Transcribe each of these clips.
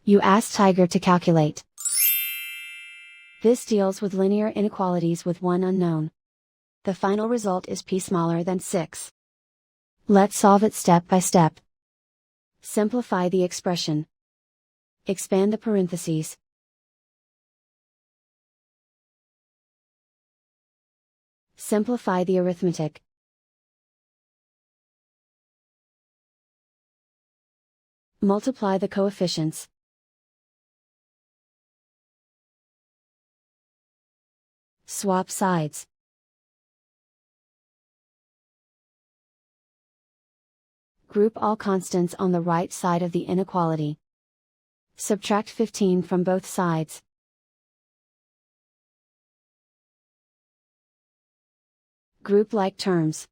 You ask Tiger to calculate. This deals with linear inequalities with one unknown. The final result is p smaller than 6. Let's solve it step by step. Simplify the expression. Expand the parentheses. Simplify the arithmetic. Multiply the coefficients. Swap sides. Group all constants on the right side of the inequality. Subtract 15 from both sides. Group like terms.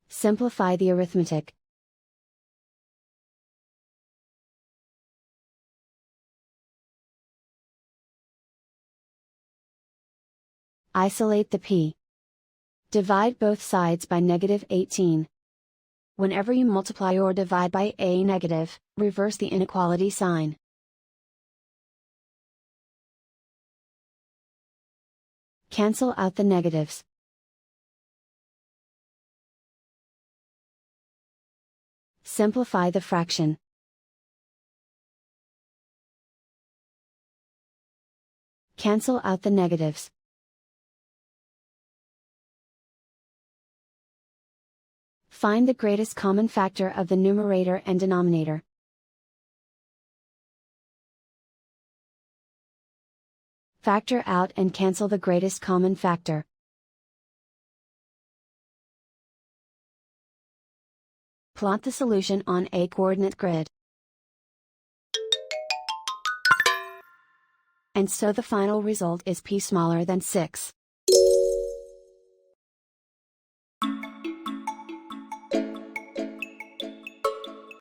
Simplify the arithmetic. Isolate the p. Divide both sides by -18. Whenever you multiply or divide by a negative, reverse the inequality sign. Cancel out the negatives. Simplify the fraction. Cancel out the negatives. Find the greatest common factor of the numerator and denominator. Factor out and cancel the greatest common factor. Plot the solution on a coordinate grid. And so the final result is p smaller than 6.